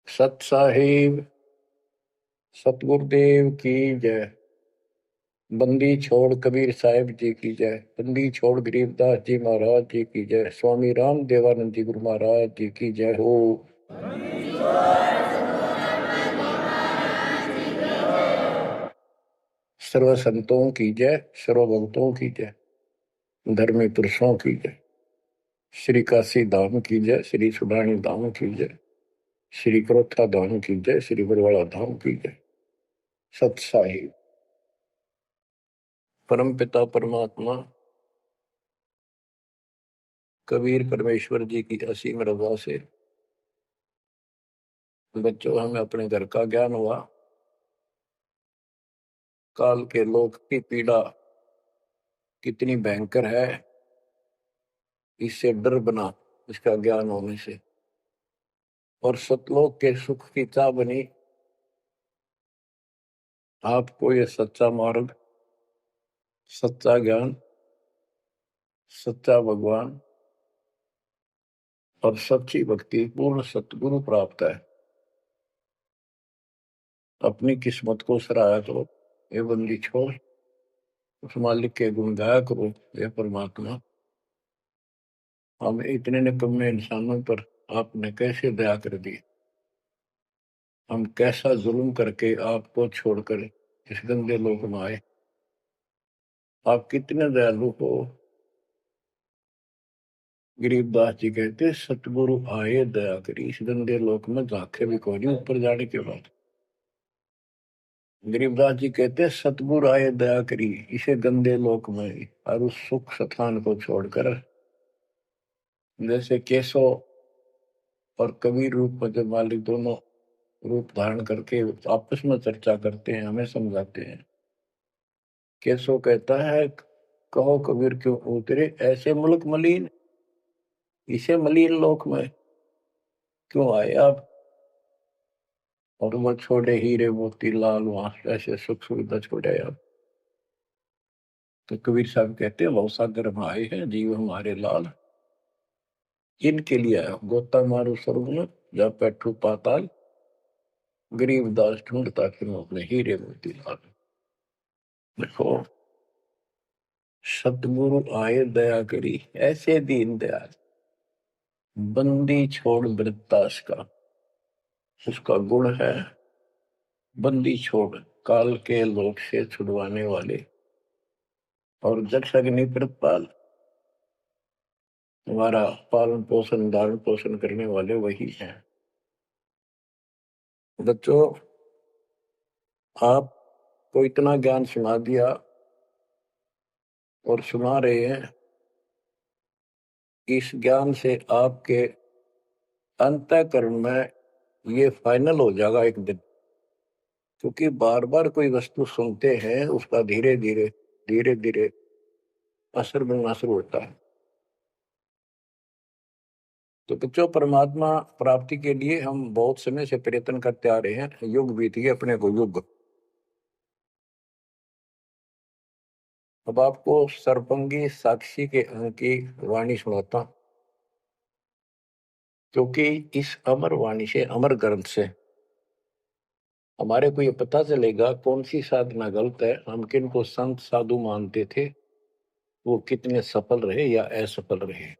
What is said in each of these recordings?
सत साहिब सतगुरुदेव की जय। बंदी छोड़ कबीर साहिब जी की जय। बंदी छोड़ गरीबदास जी महाराज जी की जय। स्वामी राम देवानंद जी गुरु महाराज जी की जय हो। सर्व संतों की जय, सर्व भक्तों की जय, धर्मी पुरुषों की जय। श्री काशी धाम की जय, श्री सुडानी धाम की जय, श्री क्रोथा धाम की जय, श्री बरवाड़ा धाम की जय। सत साहिब परम पिता परमात्मा कबीर परमेश्वर जी की असीम रजा से बच्चों हमें अपने घर का ज्ञान हुआ। काल के लोक की पीड़ा कितनी भयंकर है, इससे डर बना इसका ज्ञान होने से। और सतलोक के सुख की चाह बनी आपको ये सच्चा मार्ग, सच्चा ज्ञान, सच्चा भगवान और सच्ची भक्ति पूर्ण सतगुरु प्राप्त है। अपनी किस्मत को सराहा करो, ये बंदी छोड़ उस मालिक के गुण गाया करो। ये परमात्मा, हम इतने निकम्मे इंसानों पर आपने कैसे दया कर दी। हम कैसा जुल्म करके आपको छोड़कर इस गंदे लोक में आए। आप कितने दयालु हो। गरीबदास जी कहते सतगुरु आए दया करी, इस गंदे लोक में झांके भी कोई नहीं ऊपर जाने के बाद। गरीबदास जी कहते सतगुरु आए दया करी इसे गंदे लोक में और उस सुख स्थान को छोड़कर। जैसे केशव और कबीर रूप में जब मालिक दोनों रूप धारण करके आपस में चर्चा करते हैं, हमें समझाते हैं। केशव कहता है कहो कबीर क्यों उतरे ऐसे मुल्क मलिन, इसे मलिन लोक में क्यों आए आप। और वो छोड़े हीरे मोती लाल वहां ऐसे सुख सुविधा छोड़े आप। तो कबीर साहब कहते हैं बहुत सागर में आए हैं जीव हमारे लाल, इनके लिए आया गोता मारू स्वर्ग में जा बैठू पाताल, गरीब दास ढूंढता फिर अपने हीरे मोती लाल। देखो सतगुरु आए दया करी ऐसे दीन दयाल, बंदी छोड़ वृत्तास का उसका गुण है। बंदी छोड़ काल के लोक से छुड़वाने वाले और जक्ष अग्नि प्रतपाल हमारा पालन पोषण धारण पोषण करने वाले वही हैं। बच्चों आपको इतना ज्ञान सुना दिया और सुना रहे हैं। इस ज्ञान से आपके अंतःकरण में ये फाइनल हो जाएगा एक दिन। क्योंकि बार बार कोई वस्तु सुनते हैं उसका धीरे धीरे धीरे धीरे असर बनना शुरू होता है। तो बच्चों परमात्मा प्राप्ति के लिए हम बहुत समय से प्रयत्न करते आ रहे हैं। युग बीत गए अपने को युग। अब आपको सर्पंगी साक्षी के अंक की वाणी सुनाता हूं। क्योंकि इस अमर वाणी से अमर ग्रंथ से हमारे को ये पता चलेगा कौन सी साधना गलत है, हम किन को संत साधु मानते थे, वो कितने सफल रहे या असफल रहे।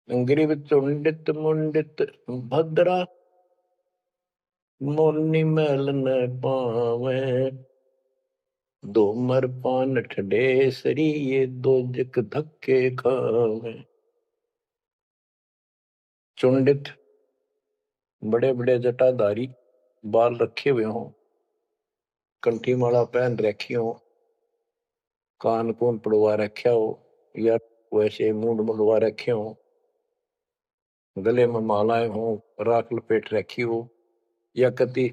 ग्रीव चुंडित मुंडित भद्रा मोरनी मैल न पावे, दो पान ठडे सरी ये दो जक धक्के खावे। चुंडित बड़े बड़े जटाधारी, बाल रखे हुए हों, कंठी माला पहन रखी हो, कान कून पड़वा रखा हो या वैसे मुंड मुड़वा रखे हो, गले में मालाएं हो, राख लपेट रखी हो या कति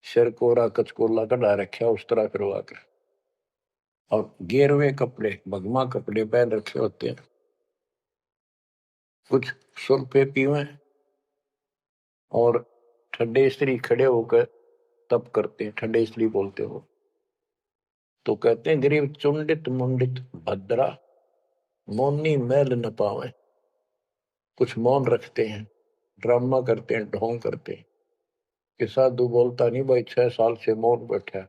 सिर कोरा कचकोला कढ़ा रखा उस तरह करवा कर, और गेरवे कपड़े भगमा कपड़े पहन रखे होते हैं। कुछ सुर पे पीवे और ठंडे स्त्री खड़े होकर तप करते हैं, ठंडे स्त्री बोलते हो। तो कहते हैं गरीब चुंडित मुंडित भद्रा मोनी मैल न पावे। कुछ मौन रखते हैं, ड्रामा करते हैं, ढोंग करते हैं कि साधु बोलता नहीं भाई, 6 साल से मौन बैठा है,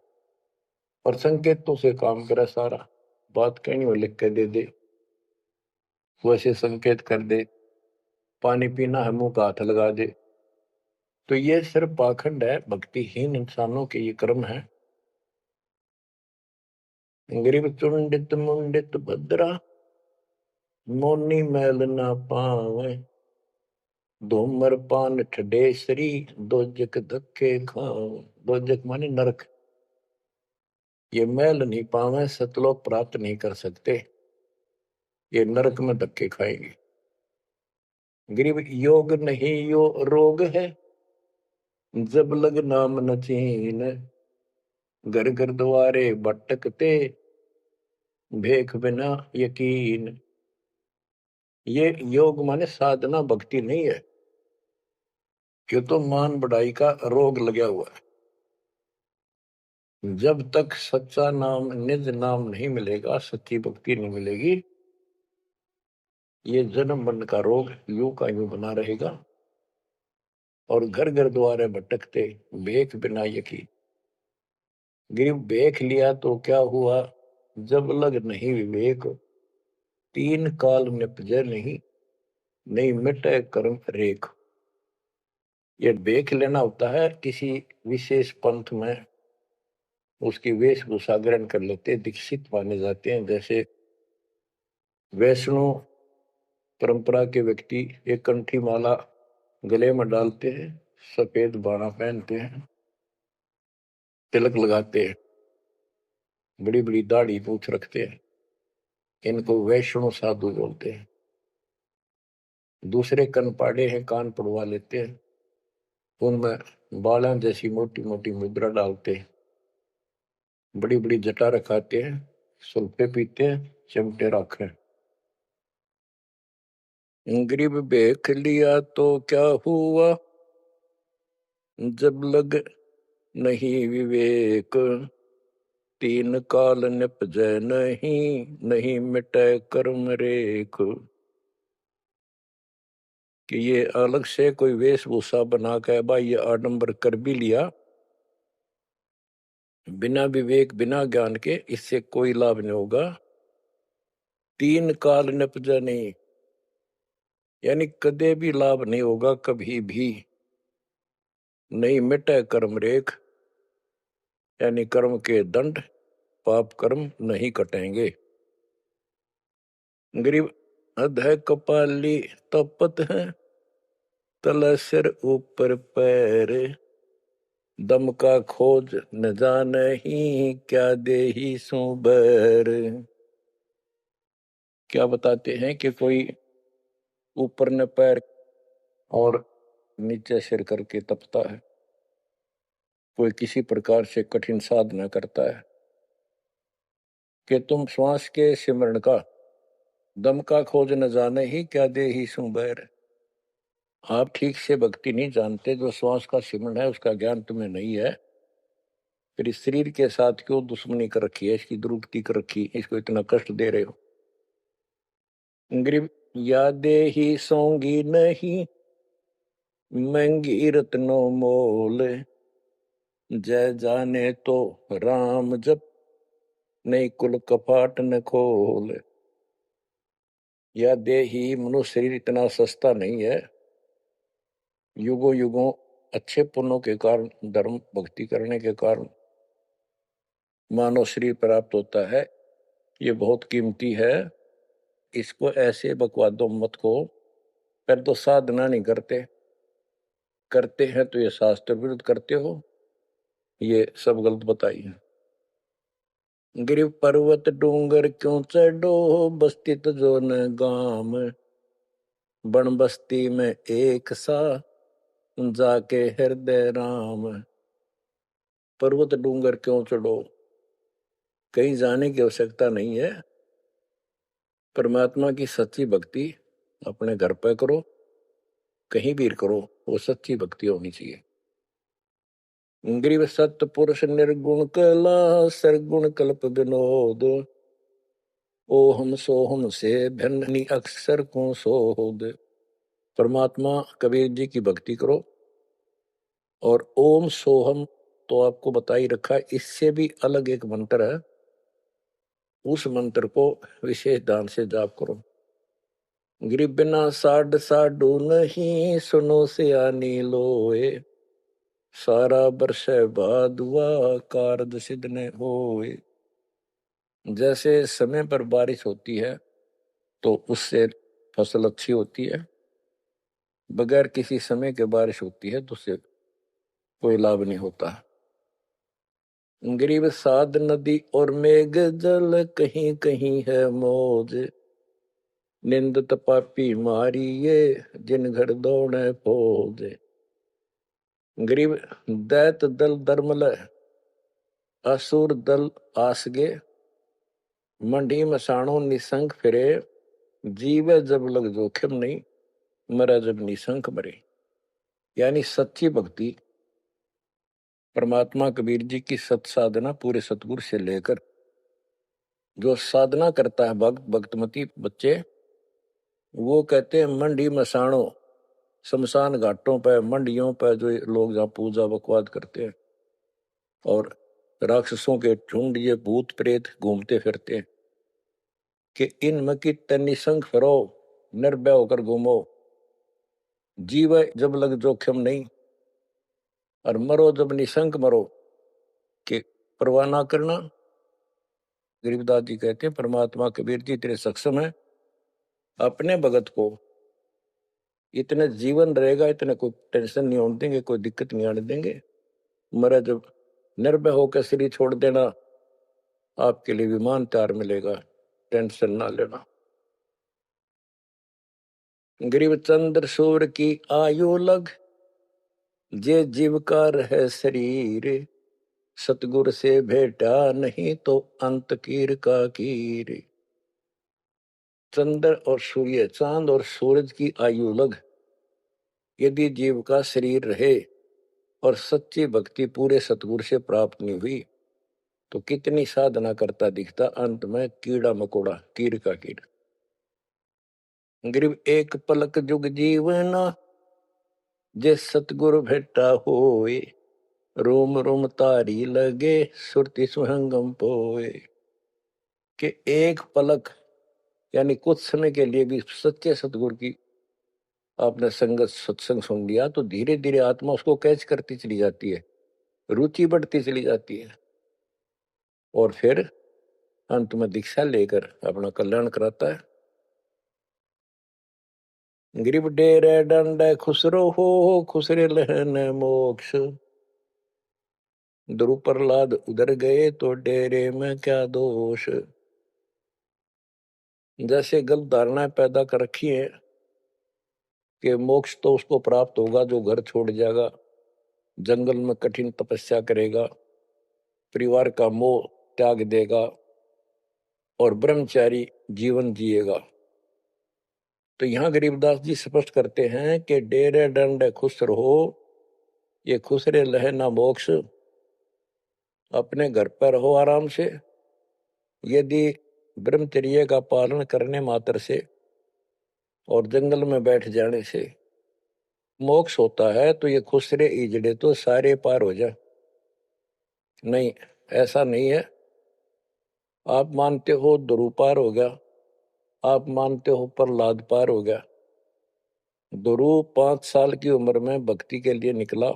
और संकेतों से काम करे सारा। बात कहनी हो लिख के दे दे, वैसे संकेत कर दे, पानी पीना है मुंह का हाथ लगा दे। तो ये सिर्फ पाखंड है, भक्तिहीन इंसानों के ये कर्म है। गरीब चुंडित मुंडित भद्रा, मोनी मैल ना पावे, धूमर पान ठडेसरी, दोजक धक्के खाओ। दोजक माने नरक। ये मैल नहीं पावे, सतलोक प्राप्त नहीं कर सकते, ये नरक में धक्के खाएंगे। गरीब योग नहीं यो रोग है, जब लग नाम न चीन, घर घर द्वारे भटकते, भेख बिना यकीन। ये योग माने साधना भक्ति नहीं है, क्यों तो मान बढ़ाई का रोग लगा हुआ है। जब तक सच्चा नाम निज नाम नहीं मिलेगा, सच्ची भक्ति नहीं मिलेगी, ये जन्म मरण का रोग यूं का यूं बना रहेगा। और घर घर द्वारे भटकते, भेख बिना यकीन। गिर भेख लिया तो क्या हुआ, जब लग नहीं विवेक, तीन काल निपजे नहीं, नहीं मिटे कर्म रेख। ये भेख लेना होता है किसी विशेष पंथ में, उसकी वेशभूषा ग्रहण कर लेते, दीक्षित माने जाते हैं। जैसे वैष्णो परंपरा के व्यक्ति एक कंठी माला गले में डालते हैं, सफेद बाणा पहनते हैं, तिलक लगाते हैं, बड़ी बड़ी दाढ़ी पूछ रखते हैं, इनको वैष्णो साधु बोलते हैं। दूसरे कन पाड़े हैं, कान पड़वा लेते हैं, उनमें बाला जैसी मोटी मोटी मुद्रा डालते हैं, बड़ी बड़ी जटा रखाते हैं, सुल्फे पीते हैं, चिमटे रखे। गरीब भेख लिया तो क्या हुआ, जब लग नहीं विवेक, तीन काल निपजै नहीं, नहीं मिटे कर्म रेख। कि ये अलग से कोई वेशभूषा बना के भाई ये आडंबर कर भी लिया, बिना विवेक बिना ज्ञान के इससे कोई लाभ नहीं होगा। तीन काल निपजा नहीं, यानी कदे भी लाभ नहीं होगा, कभी भी नहीं मिटे कर्म रेख, यानी कर्म के दंड, पाप कर्म नहीं कटेंगे। गरीब अधः कपाली तपत है, तल सिर ऊपर पैर, दम का खोज न जाने ही, क्या देही सो बैर। क्या बताते हैं कि कोई ऊपर न पैर और नीचे सिर करके तपता है, कोई किसी प्रकार से कठिन साधना करता है, कि तुम श्वास के सिमरण का, दम का खोज न जाने ही, क्या देही सो बैर। आप ठीक से भक्ति नहीं जानते, जो श्वास का सिमरण है उसका ज्ञान तुम्हें नहीं है, फिर इस शरीर के साथ क्यों दुश्मनी कर रखी है, इसकी दुरुक्ति कर रखी, इसको इतना कष्ट दे रहे हो। गरीब यादे ही सोंगी नहीं, महंगी रत्नों मोल, जय जाने तो राम जप, नहीं कुल कपाट न खोल। या देही मनुष्य शरीर इतना सस्ता नहीं है, युगों युगों अच्छे पुण्यों के कारण, धर्म भक्ति करने के कारण मानव शरीर प्राप्त होता है, ये बहुत कीमती है। इसको ऐसे बकवादों मत को, पर तो साधना नहीं करते, करते हैं तो ये शास्त्र विरुद्ध करते हो, ये सब गलत बताइए। गिर पर्वत डूंगर क्यों चढ़ो, बस्ती जो न गाम, बन बस्ती में एक सा, जाके हृदय राम। पर्वत डूंगर क्यों चढ़ो, कहीं जाने की आवश्यकता नहीं है। परमात्मा की सच्ची भक्ति अपने घर पे करो, कहीं भी करो, वो सच्ची भक्ति होनी चाहिए। ग्रीव सत्य पुरुष निर्गुण कला, सरगुण कल्प विनोद, ओहम सोहम से भिन्न अक्षर को सोद। परमात्मा कबीर जी की भक्ति करो। और ओम सोहम तो आपको बता ही रखा है, इससे भी अलग एक मंत्र है, उस मंत्र को विशेष ध्यान से जाप करो। गिरि बिना साड साडू नहीं, सुनो से आनी लोए, सारा बरस भादुआ कारज सिद्ध ने होए। जैसे समय पर बारिश होती है तो उससे फसल अच्छी होती है, बगैर किसी समय के बारिश होती है तो उससे कोई लाभ नहीं होता। गरीब साध नदी और मेघ जल, कहीं कहीं है मौज, निंदत पापी मारिये, जिन घर दौड़े फौज। गरीब दैत दल दरमल, असुर दल आसगे, मंडी मसाणों निसंग फिरे, जीवे जब लग जोखिम नहीं, मरा जब निसंक मरे। यानी सच्ची भक्ति, परमात्मा कबीर जी की सत साधना पूरे सतगुरु से लेकर जो साधना करता है भक्त भक्तमती बच्चे, वो कहते हैं मंडी मसाणों, शमशान घाटों पर मंडियों पर जो लोग जहाँ पूजा बकवाद करते हैं और राक्षसों के झुंड ये भूत प्रेत घूमते फिरते हैं, कि इन मकी तनिसंग फिरो, निर्भय होकर घूमो, जीव जब लग जोखिम नहीं, और मरो जब निशंक मरो, कि परवाह ना करना। गरीबदास जी कहते हैं परमात्मा कबीर जी तेरे सक्षम है, अपने भगत को इतने जीवन रहेगा, इतने कोई टेंशन नहीं होने देंगे, कोई दिक्कत नहीं आने देंगे, मरा जब निर्भय होकर शरीर छोड़ देना, आपके लिए विमान तैयार मिलेगा, टेंशन ना लेना। गरीब चंद्र सूर्य की आयु लग, जे जीव का रहे शरीर, सतगुर से भेटा नहीं तो अंत कीर का कीर। चंद्र और सूर्य, चांद और सूरज की आयु लग, यदि जीव का शरीर रहे और सच्ची भक्ति पूरे सतगुरु से प्राप्त नहीं हुई, तो कितनी साधना करता दिखता, अंत में कीड़ा मकोड़ा, कीर का कीड़। गरीब एक पलक जुग जीवना, जे सतगुरु भेटा होए, रोम रोम तारी लगे, सुरति सुहंगम पोए। कि एक पलक यानी कुछ समय के लिए भी सच्चे सतगुरु की आपने संगत सत्संग सुन लिया, तो धीरे धीरे आत्मा उसको कैच करती चली जाती है, रुचि बढ़ती चली जाती है, और फिर अंत में दीक्षा लेकर अपना कल्याण कराता है। गिरिब डेरे डंड खुसरो हो, खुसरे लहन मोक्ष, ध्रुव प्रहलाद उधर गए तो डेरे में क्या दोष। जैसे गलत धारणाएं पैदा कर रखी है कि मोक्ष तो उसको प्राप्त होगा जो घर छोड़ जाएगा, जंगल में कठिन तपस्या करेगा, परिवार का मोह त्याग देगा और ब्रह्मचारी जीवन जिएगा। तो यहां गरीबदास जी स्पष्ट करते हैं कि डेरे डंड खुश रहो, ये खुश रे लहे ना मोक्ष, अपने घर पर रहो आराम से। यदि ब्रह्मचर्य का पालन करने मात्र से और जंगल में बैठ जाने से मोक्ष होता है, तो ये खुश रे इजड़े तो सारे पार हो जाए। नहीं, ऐसा नहीं है। आप मानते हो ध्रुव पार हो गया, आप मानते हो प्रहलाद पार हो गया। ध्रुव 5 साल की उम्र में भक्ति के लिए निकला,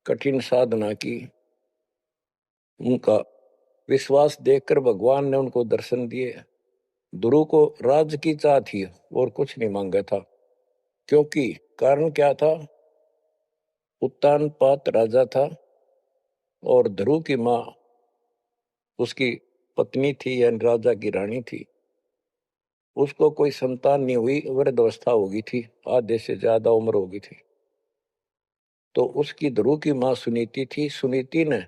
कठिन साधना की, उनका विश्वास देखकर भगवान ने उनको दर्शन दिए। ध्रुव को राज्य की चाह थी और कुछ नहीं मांगा था, क्योंकि कारण क्या था, उत्तानपाद राजा था और ध्रुव की माँ उसकी पत्नी थी, यानी राजा की रानी थी। उसको कोई संतान नहीं हुई, वृद्धावस्था हो गई थी, आधे से ज्यादा उम्र हो गई थी। तो उसकी ध्रुव की माँ सुनीति थी। सुनीति ने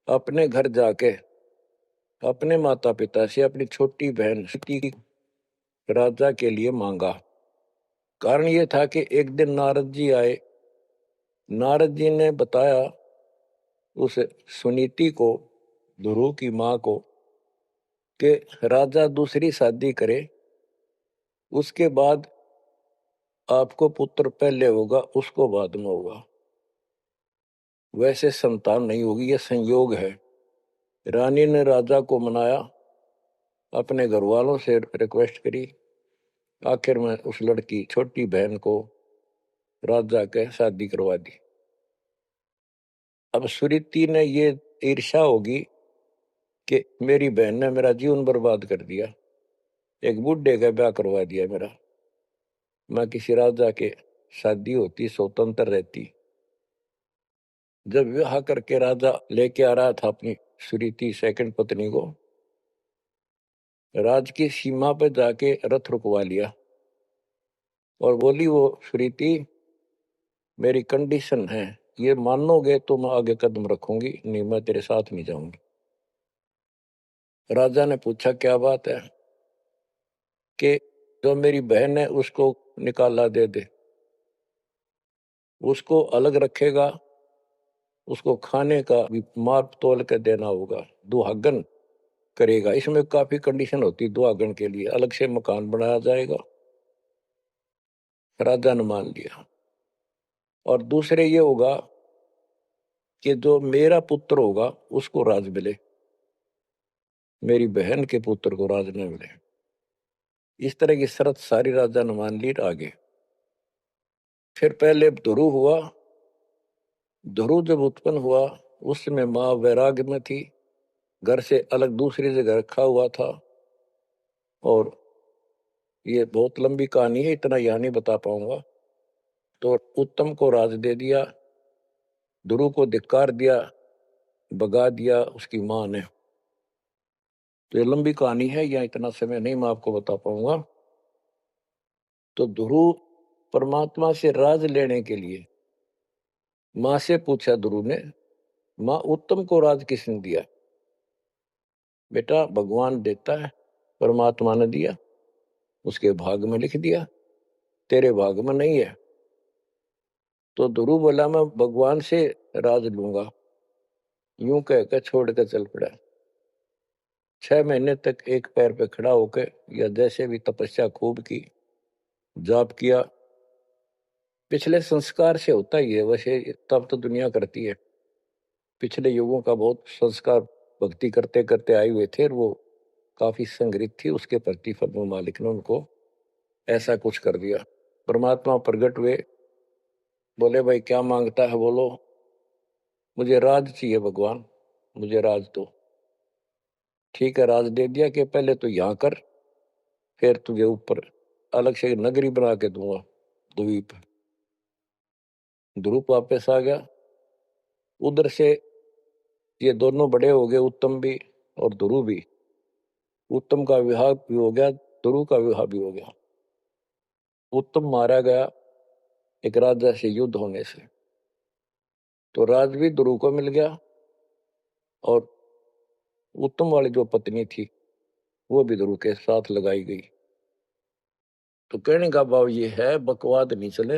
अपने घर जाके अपने माता पिता से अपनी छोटी बहन सीती राजा के लिए मांगा। कारण ये था कि एक दिन नारद जी आए, नारद जी ने बताया उस सुनीति को, ध्रुव की माँ को, कि राजा दूसरी शादी करे, उसके बाद आपको पुत्र पहले होगा, उसको बाद में होगा। वैसे संतान नहीं होगी, यह संयोग है। रानी ने राजा को मनाया, अपने घर वालों से रिक्वेस्ट करी, आखिर में उस लड़की छोटी बहन को राजा के शादी करवा दी। अब सुरीति ने ये ईर्ष्या होगी कि मेरी बहन ने मेरा जीवन बर्बाद कर दिया, एक बूढ़े का ब्याह करवा दिया मेरा, मैं किसी राजा के शादी होती, स्वतंत्र रहती। जब विवाह करके राजा लेके आ रहा था अपनी सुरीति सेकंड पत्नी को, राज की सीमा पर जाके रथ रुकवा लिया और बोली वो सुरीति, मेरी कंडीशन है, ये मानोगे तो मैं आगे कदम रखूंगी, नहीं मैं तेरे साथ नहीं जाऊंगी। राजा ने पूछा क्या बात है? कि जो मेरी बहन है उसको निकाला दे दे, उसको अलग रखेगा, उसको खाने का भी माप तोल के देना होगा, दुहागन करेगा। इसमें काफी कंडीशन होती, दुहागन के लिए अलग से मकान बनाया जाएगा। राजा ने मान लिया। और दूसरे ये होगा कि जो मेरा पुत्र होगा उसको राज मिले, मेरी बहन के पुत्र को राज न मिले। इस तरह की शर्त सारी राजा ने मान ली। आगे फिर पहले ध्रुव हुआ। ध्रुव जब उत्पन्न हुआ उस समय माँ वैराग्य में थी, घर से अलग दूसरी जगह रखा हुआ था। और ये बहुत लंबी कहानी है, इतना यहाँ नहीं बता पाऊंगा। तो उत्तम को राज दे दिया, ध्रुव को धिक्कार दिया, भगा दिया उसकी माँ ने। तो ये लंबी कहानी है, यहाँ इतना समय नहीं मैं आपको बता पाऊंगा। तो ध्रुव परमात्मा से राज लेने के लिए माँ से पूछा ध्रुव ने, माँ उत्तम को राज किसने दिया? बेटा भगवान देता है, परमात्मा ने दिया, उसके भाग में लिख दिया, तेरे भाग में नहीं है। तो ध्रुव बोला मैं भगवान से राज लूंगा। यूं कहकर छोड़ कर चल पड़ा। 6 महीने तक एक पैर पे खड़ा होकर या जैसे भी तपस्या खूब की, जाप किया। पिछले संस्कार से होता ही है, वैसे तब तो दुनिया करती है। पिछले युगों का बहुत संस्कार भक्ति करते करते आए हुए थे और वो काफी संग्रहित थी, उसके प्रतिफल में मालिक ने उनको ऐसा कुछ कर दिया। परमात्मा प्रकट हुए, बोले भाई क्या मांगता है बोलो। मुझे राज चाहिए भगवान, मुझे राज दो। ठीक है, राज दे दिया कि पहले तो यहाँ कर, फिर तुझे ऊपर अलग से नगरी बना के दूंगा द्वीप। ध्रुव वापस आ गया। उधर से ये दोनों बड़े हो गए, उत्तम भी और ध्रुव भी। उत्तम का विवाह भी हो गया, ध्रुव का विवाह भी हो गया। उत्तम मारा गया एक राजा से युद्ध होने से, तो राज भी ध्रुव को मिल गया और उत्तम वाली जो पत्नी थी वो भी ध्रुव के साथ लगाई गई। तो कहने का भाव ये है, बकवाद नहीं चले।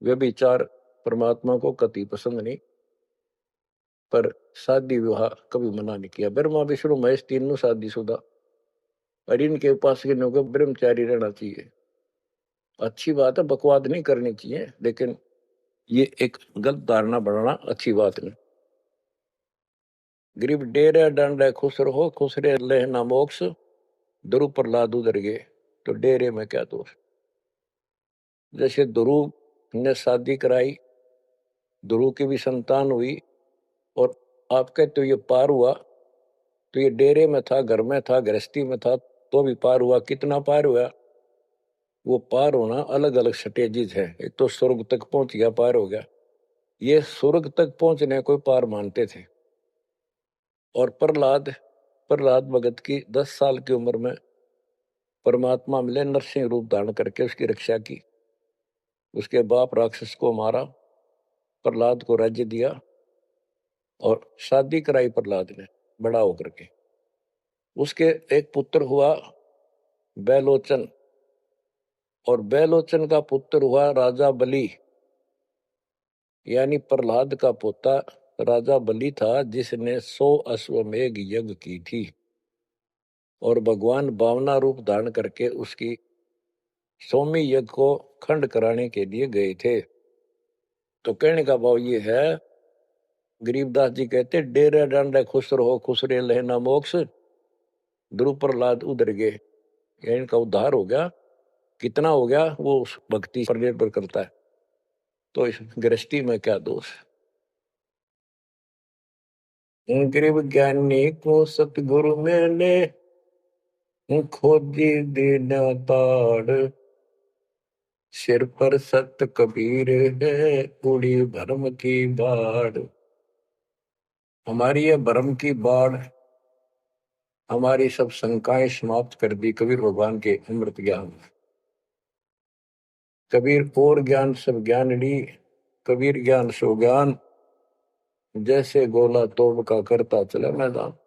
वे विचार परमात्मा को कति पसंद नहीं, पर शादी विवाह कभी मना नहीं किया। ब्रह्मा विष्णु महेश तीनों शादीशुदा, और इनके उपासक को ब्रह्मचारी रहना चाहिए। अच्छी बात है, बकवाद नहीं करनी चाहिए, लेकिन ये एक गलत धारणा बनाना अच्छी बात नहीं। गरीब डेरे डांडे खुश रहो, खुश रहे लेना मोक्ष, ध्रुव प्रहलाद उधर गए, तो डेरे में क्या दोष। जैसे ध्रुव ने शादी कराई, ध्रुव की भी संतान हुई, और आप कहते हो ये पार हुआ, तो ये डेरे में था, घर में था, गृहस्थी में था, तो भी पार हुआ। कितना पार हुआ? वो पार होना अलग अलग स्टेजेस है। एक तो स्वर्ग तक पहुंच गया, पार हो गया। ये स्वर्ग तक पहुंचने को पार मानते थे। और प्रहलाद, प्रहलाद भगत की 10 साल की उम्र में परमात्मा मिले, नरसिंह रूप धारण करके उसकी रक्षा की। उसके बाप राक्षस को मारा, प्रहलाद को राज्य दिया और शादी कराई प्रहलाद ने बड़ा होकर के। उसके एक पुत्र हुआ बैलोचन, और बैलोचन का पुत्र हुआ राजा बलि। यानी प्रहलाद का पोता राजा बलि था, जिसने 100 अश्वमेघ यज्ञ की थी। और भगवान बावना रूप धारण करके उसकी सोमी यज्ञ को खंड कराने के लिए गए थे। तो कहने का भाव ये है, गरीबदास जी कहते डेरे डांडे खुश रहो खुश रे लहना मोक्ष, ध्रुव प्रहलाद उधर गए। इनका उद्धार हो गया। कितना हो गया वो उस भक्ति पर निर्भर करता है। तो इस गृहस्थी में क्या दोष। गरीब ज्ञानी को सतगुरु मिले, खोजी दीन ताड़, सिर पर सत कबीर है, उड़ी भरम की बाढ़। हमारी ये भरम की बाढ़ हमारी सब शंकाएं समाप्त कर दी कबीर भगवान के अमृत ज्ञान। कबीर और ज्ञान सब ज्ञानड़ी, कबीर ज्ञान सो ज्ञान, जैसे गोला तोड़ का करता चला मैदान।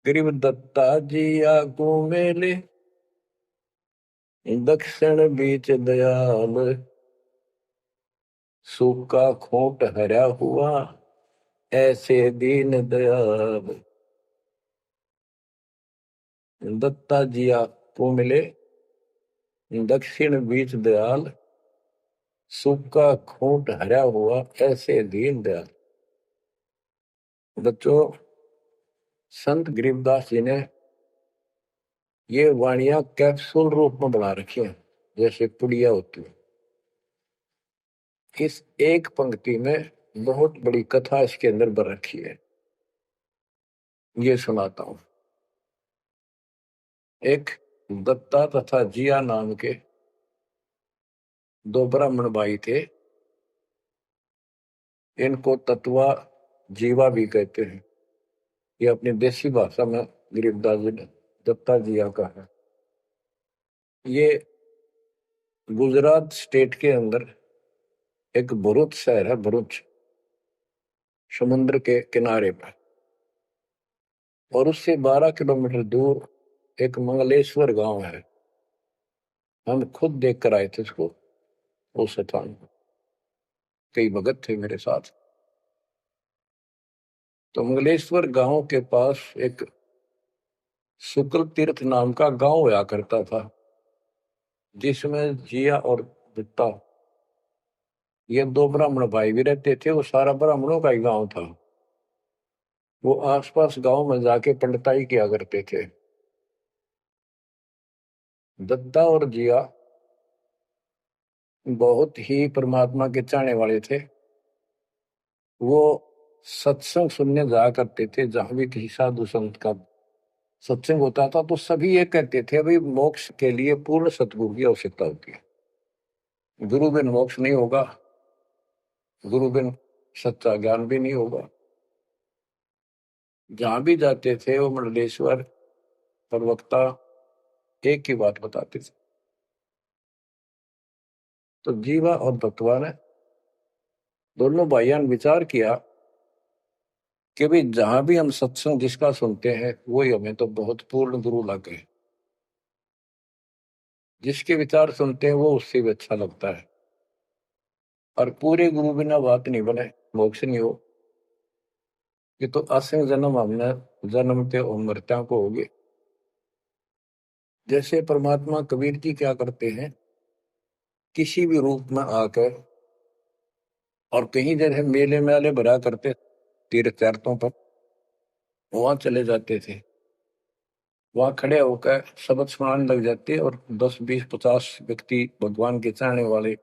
गरीब दत्ता जी आगू मेले, दक्षिण बीच दयाल, सूखा खोट हरा हुआ, ऐसे दीन दयाल। दत्ता जी आपको मिले, दक्षिण बीच दयाल, सूखा खोट हरा हुआ, ऐसे दीन दयाल। बच्चों, संत गरीबदास जी ने ये वाणियां कैप्सूल रूप में बना रखी हैं, जैसे पुड़िया होती है। इस एक पंक्ति में बहुत बड़ी कथा इसके अंदर भर रखी है। ये सुनाता हूं। एक दत्ता तथा जिया नाम के दो ब्राह्मण भाई थे। इनको तत्वा जीवा भी कहते हैं। ये अपनी देसी भाषा में गरीबदास जी ने दत्ता जिया का है। ये गुजरात स्टेट के अंदर एक भरूच शहर है, भरूच, समुद्र के किनारे पर। और उससे 12 किलोमीटर दूर एक मंगलेश्वर गांव है। हम खुद देख कर आए थे उसको, उस स्थान को। कई भगत थे मेरे साथ। तो मंगलेश्वर गांव के पास एक शुक्ल तीर्थ नाम का गांव हुआ करता था, जिसमें जिया और दत्ता ये दो ब्राह्मण भाई भी रहते थे। वो सारा ब्राह्मणों का ही गांव था। वो आसपास गांव में जाके पंडिताई किया करते थे। दत्ता और जिया बहुत ही परमात्मा के चाहने वाले थे। वो सत्संग सुनने जाया करते थे। जहां भी किसी साधु संत का सत्संग होता था तो सभी ये कहते थे भाई मोक्ष के लिए पूर्ण सतगुरु की आवश्यकता होती है। गुरु बिन मोक्ष नहीं होगा, गुरु बिन सच्चा ज्ञान भी नहीं होगा। जहां भी जाते थे वो मंडलेश्वर प्रवक्ता एक ही बात बताते थे। तो जीवा और दत्तवा ने दोनों भाइयों ने विचार किया कि भाई जहां भी हम सत्संग जिसका सुनते हैं वही हमें तो बहुत पूर्ण गुरु लगे। जिसके विचार सुनते हैं वो उससे भी अच्छा लगता है। और पूरे गुरु बिना बात नहीं बने, मोक्ष नहीं हो। ये तो असंग जन्म हमने जन्मते और मरत्या को होगे। जैसे परमात्मा कबीर जी क्या करते हैं, किसी भी रूप में आकर, और कहीं जैसे मेले मेले भरा करते तीर्थ यात्रों पर, वहां चले जाते थे। वहां खड़े होकर शब्द सुनाने लग जाते और 10 20 50 व्यक्ति भगवान के चाहने वाले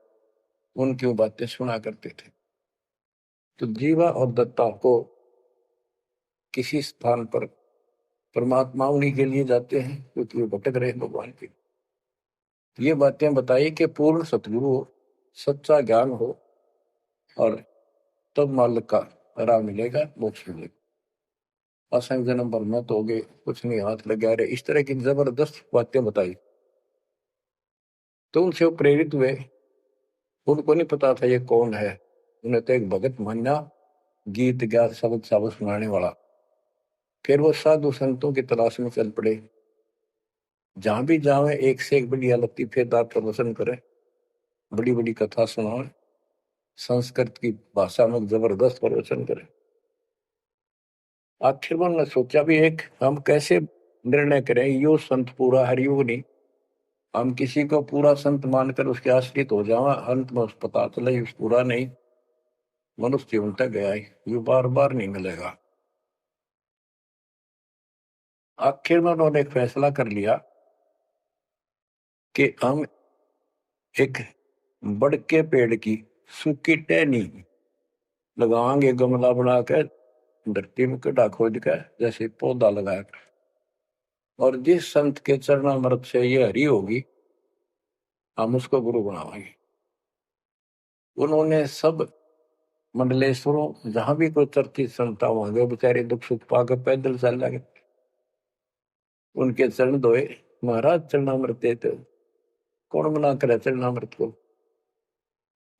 उनकी वो बातें सुना करते थे। तो जीवा और दत्ता को किसी स्थान पर परमात्मा उन्हीं के लिए जाते हैं क्योंकि वो भटक रहे भगवान के। ये बातें बताई कि पूर्ण सतगुरु हो, सच्चा ज्ञान हो, और तब मालिक का राह मिलेगा, मोक्ष मिलेगा। असंग जन्म पर मत होगे, कुछ नहीं हाथ लगा रहे, इस तरह की जबरदस्त बातें बताई। तो उनसे वो प्रेरित हुए। उनको नहीं पता था ये कौन है। उन्हें तो एक भगत मान्या, गीत गा शब्द शब्द सुनाने वाला। फिर वो साधु संतों की तलाश में चल पड़े। जहां भी जावे एक से एक बढ़िया लतीफेदार प्रवचन करे, बड़ी बड़ी कथा सुनाए, संस्कृत की भाषा में जबरदस्त प्रवचन करे। आखिर उन्होंने सोचा भी एक हम कैसे निर्णय करें, यो संत पूरा हरियोग नहीं, हम किसी को पूरा संत मानकर उसके आश्रित हो जावा, अंत में उस पता चले उस पूरा नहीं, मनुष्य जीवन तक गया ही, ये बार बार नहीं मिलेगा। आखिर में उन्होंने एक फैसला कर लिया कि हम एक बड़ के पेड़ की सूखी टहनी लगाएंगे, गमला बना कर धरती में गड्ढा खोद कर जैसे पौधा लगाया, और जिस संत के चरणामृत से ये हरी होगी हम उसको गुरु बनाएंगे। उन्होंने सब मंडलेश्वरों जहां भी कोई चर्चित संत होंगे बेचारे दुख सुख पाकर पैदल चल लगे, उनके चरण धोए, महाराज चरणामृत देते, कौन मना करे चरणामृत को,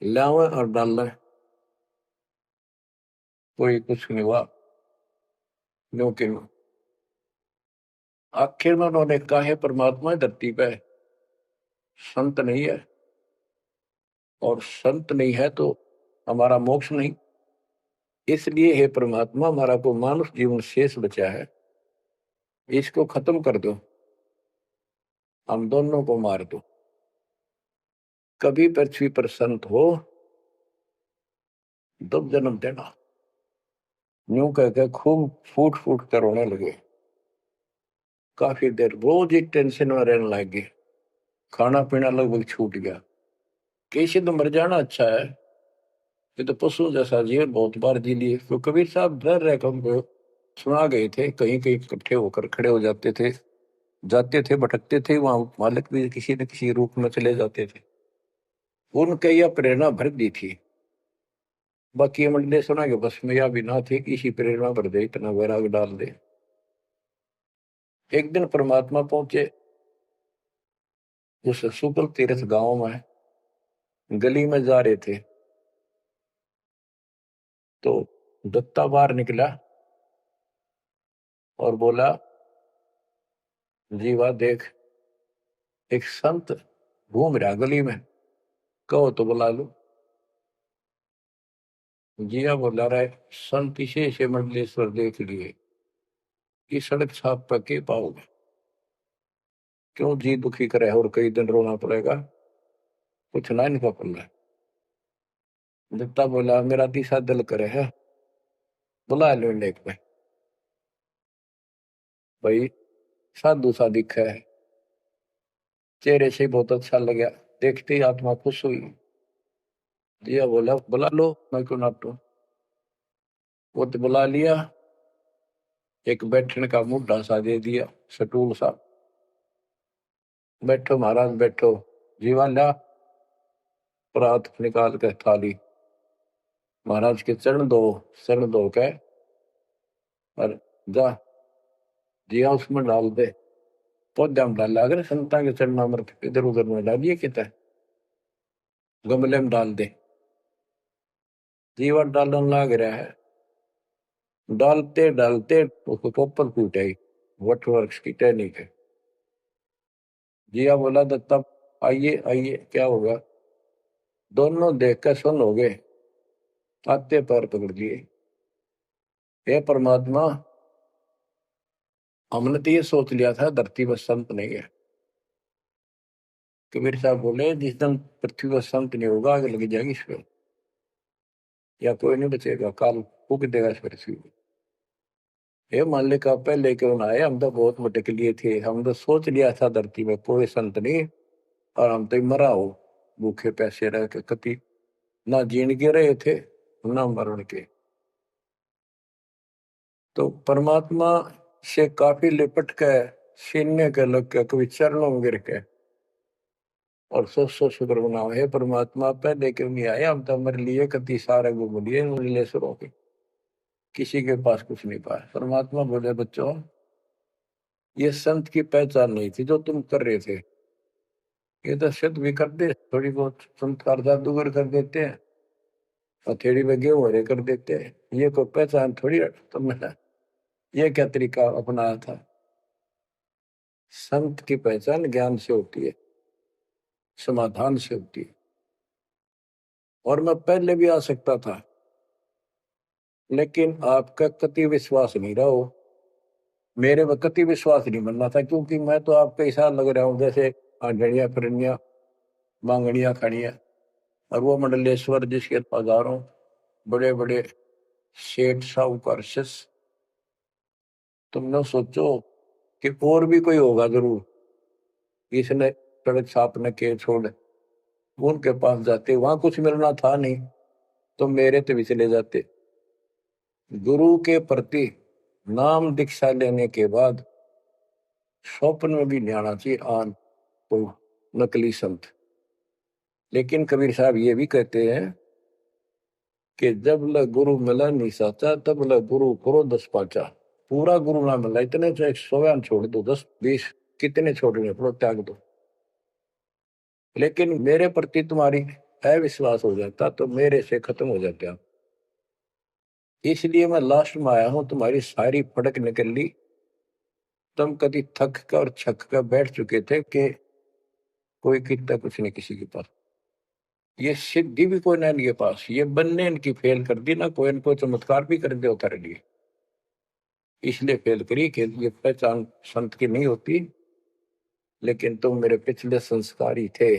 लावे और डालना, कोई कुछ नहीं हुआ। क्योंकि आखिर में उन्होंने कहा है परमात्मा धरती पे संत नहीं है, और संत नहीं है तो हमारा मोक्ष नहीं, इसलिए हे परमात्मा हमारा को मानुष जीवन शेष बचा है, इसको खत्म कर दो, हम दोनों को मार दो, कभी पृथ्वी पर संत हो तब जन्म देना। यूं कहकर खूब फूट फूट कर रोने लगे। काफी देर रोज ही टेंशन में रहने लगे, खाना पीना लगभग छूट गया। कैसे तो मर जाना अच्छा है, ये तो पशु जैसा जीवन बहुत बार जी लिए। तो कबीर साहब डर रहे हमको सुना गए थे, कहीं कहीं इकट्ठे होकर खड़े हो जाते थे, जाते थे, भटकते थे, वहां मालिक भी किसी न किसी रूप में चले जाते थे। उनके यह प्रेरणा भर दी थी। बाकी मंडले सुना के बस में यह भी ना थे कि इसी प्रेरणा भर दे, इतना वैराग डाल दे। एक दिन परमात्मा पहुंचे उस सुकल तीर्थ गांव में, गली में जा रहे थे तो दत्ता बाहर निकला और बोला, जीवा देख एक संत घूम रहा गली में, कहो तो बुला लो। जिया बोला रहा है, संत इसे से मंडलेश्वर देख लिए कि सड़क छाप पर के पाओगे, क्यों जी दुखी करे और कई दिन रोना पड़ेगा, कुछ ना इनका पल्ला। दत्ता बोला, मेरा तीसरा दिल करे है, बुला लो लेक में। भाई साधु सा दिखा है, चेहरे से बहुत अच्छा लगा, देखते ही आत्मा खुश हुई। जिया बोला, बुला लो, मैं क्यों नाटू। वो तो बुला लिया, एक बैठने का मुड्ढा सा दे दिया, सटूल सा, बैठो महाराज बैठो। जीवा ला परात निकाल कर थाली, महाराज के चरण दो, चरण दो के और जा जिया उसमें डाल दे, पौधा में डाल, अगर संता के चरणामृत इधर उधर में डालिए कितना, गमले में डाल दे। जीवा डालन लाग रहा है, डालते डालते उसको पोपल फूट आई, वट वृक्ष की टहनी के। जिया बोला, दत्ता आइए आइए, क्या होगा। दोनों देख कर सुन हो गए, आते पैर पकड़ लिए। हे परमात्मा, हमने तो ये सोच लिया था धरती पर संत नहीं है। कबीर साहब बोले, जिस दिन पृथ्वी पर संत नहीं होगा आगे लगी जाएगी इस पर, या कोई नहीं बचेगा, काल फूक देगा इस पृथ्वी को। हे मालिक आप पहले क्यों ना आए, हम तो बहुत भटक लिए थे, हम तो सोच लिया था धरती में कोई संत नहीं, और हम तो मरा हो भूखे पैसे रह के, कति ना जीण के रहे थे ना मरण के। तो परमात्मा से काफी लिपट के सीने के लग के कभी चरणों में गिर के और सौ शुक्र मनाओ, हे परमात्मा पहले क्यों नहीं आए, हम तो हमारे लिए कति सारे घूम लिए नीलेश्वरों के, किसी के पास कुछ नहीं पाया। परमात्मा बोले, बच्चों ये संत की पहचान नहीं थी जो तुम कर रहे थे, ये तो सिद्ध भी कर दे, थोड़ी बहुत चमत्कार जादूगर कर देते हैं, हथेड़ी में गेहूं हरे कर देते हैं, ये कोई पहचान थोड़ी तुमने ये क्या तरीका अपनाया था। संत की पहचान ज्ञान से होती है, समाधान से होती है। और मैं पहले भी आ सकता था, लेकिन आपका कति विश्वास नहीं रहा हो, मेरे में कति विश्वास नहीं बनना था, क्योंकि मैं तो आपका ऐसा लग रहा हूं जैसे आंगड़िया फिरनिया मांगड़िया खड़िया, और वो मंडलेश्वर जिसके हजारों बड़े बड़े सेठ साहूकार शिष्य, तुमने सोचो कि और भी कोई होगा जरूर, इसने सड़क छापने के छोड़ उनके पास जाते, वहां कुछ मिलना था नहीं तो मेरे तो भी चले जाते। गुरु के प्रति नाम दीक्षा लेने के बाद स्वप्न में भी नहीं आना चाहिए आन कोई नकली संत। लेकिन कबीर साहब ये भी कहते हैं कि जब ल गुरु मिला नहीं साचा, तब ल गुरु करो 10 पाचा। पूरा गुरु ना मिला, इतने चाहे 100 छोड़ दो, 10-20 कितने छोड़ने पड़ो, त्याग दो, लेकिन मेरे प्रति तुम्हारी अविश्वास हो जाता तो मेरे से खत्म हो जाते आप। इसलिए मैं लास्ट में आया हूं, तुम्हारी सारी फड़क निकल ली, तुम कभी थक कर और छक कर बैठ चुके थे कि कोई कितना कुछ नहीं किसी के पास, ये सिद्धि भी कोई ना इनके पास, ये बनने इनकी फेल कर दी ना, कोई इनको चमत्कार भी कर दे उतार लिए, इसलिए फेल करी कि ये पहचान संत की नहीं होती। लेकिन तुम मेरे पिछले संस्कारी थे,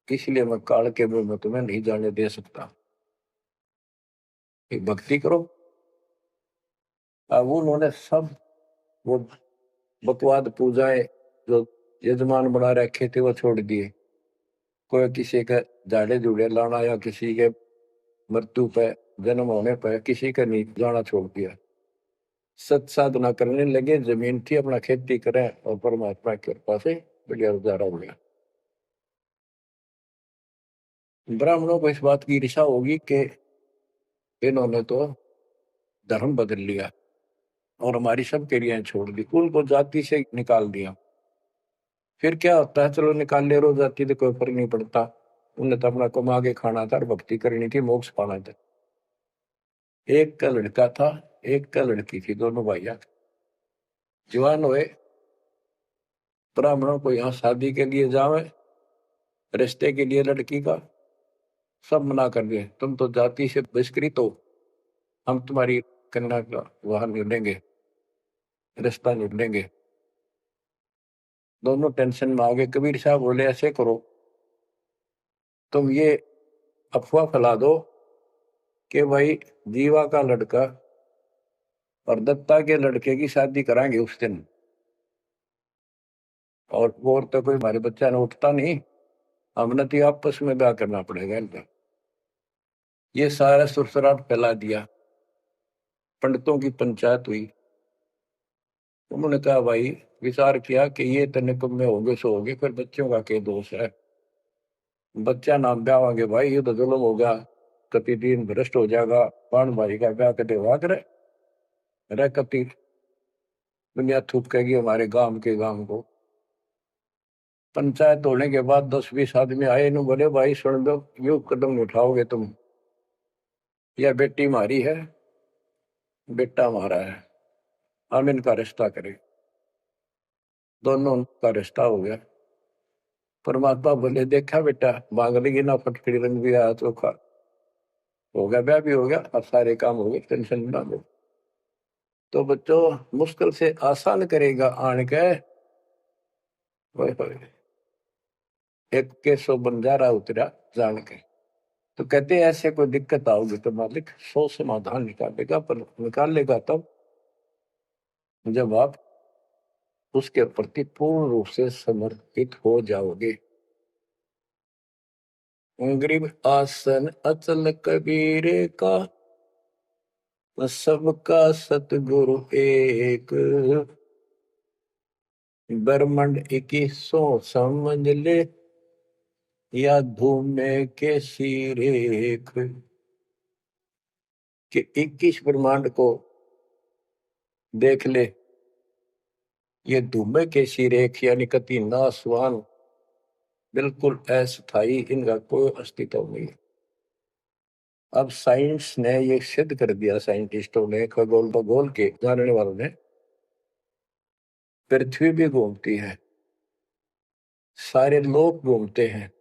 इसलिए मैं काल के मुंह में तुम्हें नहीं जाने दे सकता। एक भक्ति करो। अब उन्होंने सब वो बकवाद पूजाएं जो यजमान बना रखे थे वो छोड़ दिए, कोई किसी का झाड़े झूड़े लाना या किसी के मृत्यु पे जन्म होने पर किसी का नहीं जाना छोड़ दिया, सत साधना करने लगे, जमीन थी अपना खेती करें और परमात्मा की कृपा से बढ़िया गुजारा हो गया। ब्राह्मणों को इस बात की ईर्षा होगी कि इन्होंने तो धर्म बदल लिया और हमारी सब क्रियाएं छोड़ दी, कुल को जाति से निकाल दिया। फिर क्या होता है, चलो निकाल ले रो जाति तो कोई फर्क नहीं पड़ता, उन्हें तो अपना कमा के खाना था और भक्ति करनी थी, मोक्ष पाना था। एक का लड़का था, एक का लड़की थी, दोनों भैया जवान हुए, ब्राह्मणों को यहाँ शादी के लिए जावे, रिश्ते के लिए लड़की का सब मना कर दिए, तुम तो जाति से बहिष्कृत हो, हम तुम्हारी कन्या का वहां नहीं लेंगे, रिश्ता नहीं लेंगे। दोनों टेंशन में आ गए। कबीर साहब बोले ऐसे करो, तुम ये अफवाह फैला दो कि भाई जीवा का लड़का और दत्ता के लड़के की शादी कराएंगे उस दिन, और वो तो कोई हमारे बच्चा ने उठता नहीं, हमने तो आपस में ब्याह करना पड़ेगा इनका। ये सारा सुरसराट फैला दिया, पंडितों की पंचायत हुई। उन्होंने कहा भाई, विचार किया कि ये तो निकम्मे होंगे सो होंगे, फिर बच्चों का क्या दोष है, बच्चा नाम ब्यावांगे भाई, ये तो जुल्म होगा, कति दिन भ्रष्ट हो जाएगा, पान भाई का ब्याह कदे हुआ करे रह, कति दुनिया थूकेगी हमारे गांव के गांव को। पंचायत होने के बाद 10-20 आदमी आए, इन्हों बोले भाई सुन दो, यू कदम नहीं उठाओगे तुम, यह बेटी हमारी है, बेटा हमारा है, हम इनका रिश्ता करें। दोनों का रिश्ता हो गया। परमात्मा बोले देखा बेटा, मांग लेगी ना फटकड़ी, रंग भी आया चोखा, हो गया ब्याह भी हो गया, अब सारे काम हो गए, टेंशन ना लो। तो बच्चों मुश्किल से आसान करेगा आन के, एक केसो बंजारा उतरा जान के। तो कहते हैं ऐसे कोई दिक्कत आओगी तो मालिक 100 समाधान निकालेगा, पर निकालेगा तब जब आप उसके प्रति पूर्ण रूप से समर्पित हो जाओगे। गरीब आसन अचल कबीर का, सबका सतगुरु एक, ब्रह्मंड 2100 समझ ले, या धूमे के सिरेख, कि 21 ब्रह्मांड को देख ले, ये धूमे के सिरेख यानी कति नासवान, बिल्कुल अस्थाई, इनका कोई अस्तित्व नहीं। अब साइंस ने ये सिद्ध कर दिया, साइंटिस्टों ने, खगोल भगोल के जानने वालों ने, पृथ्वी भी घूमती है, सारे लोग घूमते हैं,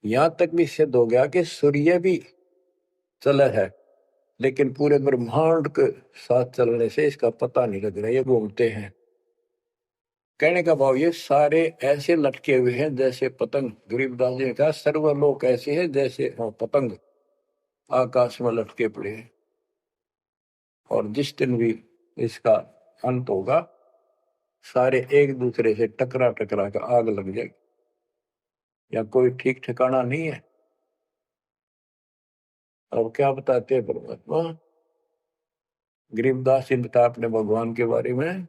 यहां तक भी सिद्ध हो गया कि सूर्य भी चला है, लेकिन पूरे ब्रह्मांड के साथ चलने से इसका पता नहीं लग रहा, ये घूमते हैं। कहने का भाव ये सारे ऐसे लटके हुए हैं जैसे पतंग। गरीबदास जी ने कहा सर्वलोक ऐसे है जैसे पतंग आकाश में लटके पड़े हैं। और जिस दिन भी इसका अंत होगा सारे एक दूसरे से टकरा टकरा कर आग लग जाएगी, या कोई ठीक ठिकाना नहीं है। अब क्या बताते हैं परमात्मा? गरीबदास जी बता अपने भगवान के बारे में,